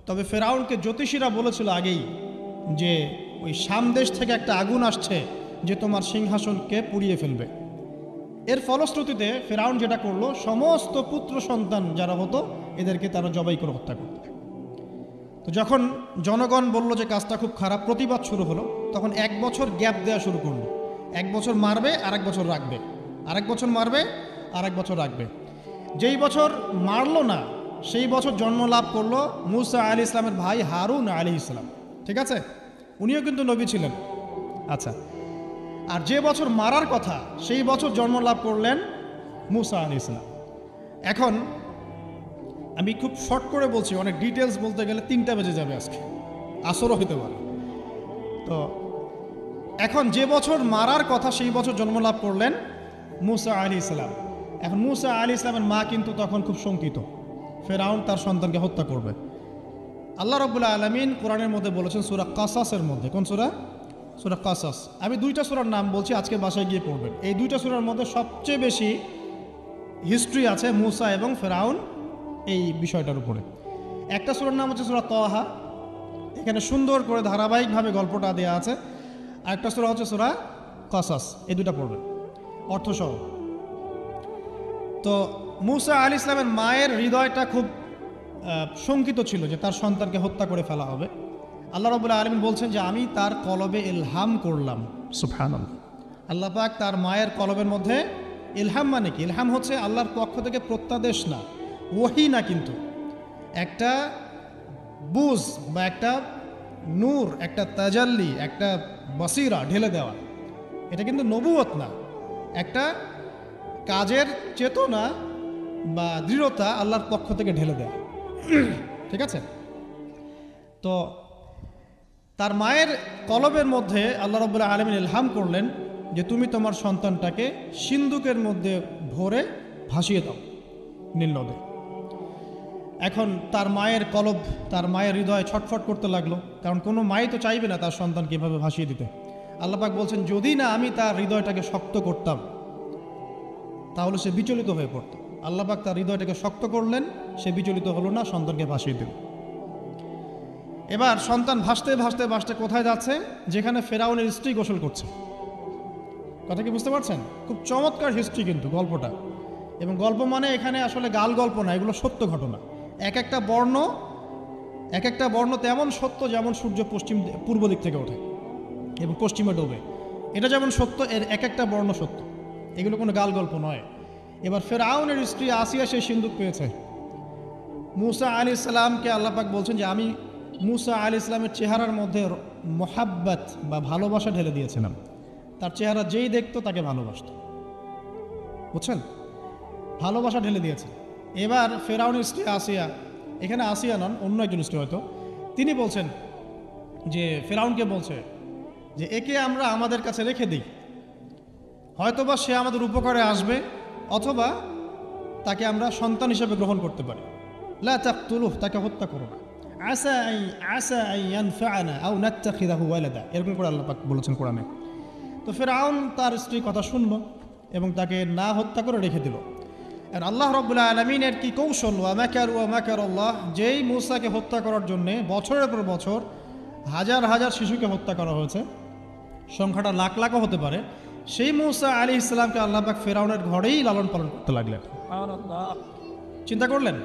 তবে ফেরাউনকে জ্যোতিষীরা বলেছিল আগেই যে ওই শাম দেশ থেকে একটা আগুন আসছে যে তোমার সিংহাসনকে পুড়িয়ে ফেলবে। এর ফলশ্রুতিতে ফেরাউন যেটা করলো, সমস্ত পুত্র সন্তান যারা হতো এদেরকে তারা জবাই করে হত্যা করত। তো যখন জনগণ বলল যে কাজটা খুব খারাপ, প্রতিবাদ শুরু হলো, তখন 1 বছর গ্যাপ দেওয়া শুরু করলো। 1 বছর মারবে, আরেক বছর রাখবে, আরেক বছর মারবে, আরেক বছর রাখবে। যেই বছর মারলো না সেই বছর জন্ম লাভ করলো মুসা আলাইহিস ইসলামের ভাই হারুন আলাইহিস ইসলাম। ঠিক আছে, উনিও কিন্তু নবী ছিলেন। আচ্ছা, আর যে বছর মারার কথা সেই বছর জন্ম লাভ করলেন মুসা আলাইহিস ইসলাম। এখন আমি খুব শর্ট করে বলছি, অনেক ডিটেলস বলতে গেলে 3টা বেজে যাবে, আজকে আসরও হতে পারে। তো এখন যে বছর মারার কথা সেই বছর জন্ম লাভ করলেন মুসা আলাইহিস ইসলাম। এখন মুসা আলাইহিস ইসলামের মা কিন্তু তখন খুব শঙ্কিত, ফেরাউন তার সন্তানকে হত্যা করবে। আল্লাহ রাব্বুল আলামিন কোরআনের মধ্যে বলেছেন সূরা কাসাসের মধ্যে। কোন সূরা? সূরা কাসাস। আমি 2টা সূরার নাম বলছি, আজকে বাসায় গিয়ে পড়বেন। এই 2টা সূরার মধ্যে সবচেয়ে বেশি হিস্ট্রি আছে মুসা এবং ফেরাউন এই বিষয়টার উপরে। একটা সূরার নাম হচ্ছে সূরা তাহা, এখানে সুন্দর করে ধারাবাহিকভাবে গল্পটা দেওয়া আছে। আরেকটা সূরা হচ্ছে সূরা কাসাস। এই 2টা পড়বেন অর্থসহ। তো মুসা আলাইহিস ইসলামের মায়ের হৃদয়টা খুব শঙ্কিত ছিল যে তার সন্তানকে হত্যা করে ফেলা হবে। আল্লাহ রাব্বুল আলামিন বলছেন যে আমি তার কলবে ইলহাম করলাম। সুবহানাল্লাহ। আল্লাহ পাক তার মায়ের কলবের মধ্যে ইলহাম, মানে কি? ইলহাম হচ্ছে আল্লাহর পক্ষ থেকে প্রত্যাদেশ না, ওহী না, কিন্তু একটা বুঝ বা একটা নূর, একটা তাজাল্লি, একটা বসিরা ঢেলে দেওয়া। এটা কিন্তু নবুয়ত না, একটা কাজের চেতনা বা দৃঢ়তা আল্লাহর পক্ষ থেকে ঢেলে দেয়া। ঠিক আছে? তো তার মায়ের কলবের মধ্যে আল্লাহ রাব্বুল আলামিন ইলহাম করলেন যে তুমি তোমার সন্তানটাকে সিন্দুকের মধ্যে ভরে ভাসিয়ে দাও নীল নদে। এখন তার মায়ের কলব, তার মায়ের হৃদয় ছটফট করতে লাগলো, কারণ কোনো মাই তো চাইবে না তার সন্তানকে এভাবে ভাসিয়ে দিতে। আল্লাহ পাক বলছেন যদি না আমি তার হৃদয়টাকে শক্ত করতাম তাহলে সে বিচলিত হয়ে পড়ত। আল্লাহ পাক তার হৃদয়টাকে শক্ত করলেন, সে বিচলিত হলো না, সন্তানকে ভাসিয়ে দিল। এবার সন্তান ভাসতে ভাসতে ভাসতে কোথায় যাচ্ছে? যেখানে ফেরাউনের স্ত্রী গোসল করছে। কথা কি বুঝতে পারছেন? খুব চমৎকার হিস্ট্রি কিন্তু গল্পটা। এবং গল্প মানে এখানে আসলে গাল গল্প না, এগুলো সত্য ঘটনা। এক একটা বর্ণ তেমন সত্য যেমন সূর্য পূর্ব দিক থেকে ওঠে এবং পশ্চিমে ডোবে, এটা যেমন সত্য, এর এক একটা বর্ণ সত্য, এগুলো কোনো গাল গল্প নয়। এবার ফেরাউনের স্ত্রী আসিয়া সেই সিন্দুক পেয়েছে। মুসা আলাইহিস সালামকে আল্লাহ পাক বলছেন যে আমি মুসা আলাইহিস সালামের চেহারার মধ্যে মোহাব্বত বা ভালোবাসা ঢেলে দিয়েছিলাম। তার চেহারা যেই দেখতো তাকে ভালোবাসত। বুঝছেন? ভালোবাসা ঢেলে দিয়েছে। এবার ফেরাউনের স্ত্রী আসিয়া, এখানে আসিয়া নন, অন্য একজন স্ত্রী হয়তো, তিনি বলছেন যে ফেরাউনকে বলছে যে একে আমরা আমাদের কাছে রেখে দিই, হয়তোবা সে আমাদের উপকারে আসবে, অথবা তাকে আমরা সন্তান হিসেবে গ্রহণ করতে পারি। লা তাকতুলুহ, তাকে হত্যা করো না। আসা আন ইয়ানফা'না আও নাত্তাখিযাহু ওয়ালাদা, এরকম করে আল্লাহ পাক বলেছেন কোরআনে। তো ফেরাউন তার স্ত্রীর কথা শুনলো এবং তাকে না হত্যা করে রেখে দিল। আর আল্লাহ রাব্বুল আলামিনের কি কৌশল! ওয়া মাকারুল্লাহ, যেই মূসাকে হত্যা করার জন্যে বছরের পর বছর হাজার হাজার শিশুকে হত্যা করা হয়েছে, সংখ্যাটা লাখ লাখও হতে পারে, সেই মূসা আলাইহিস সালামকে আল্লাহ পাক ফেরাউনের ঘরেই লালন পালন করতে লাগলেন। চিন্তা করলেন?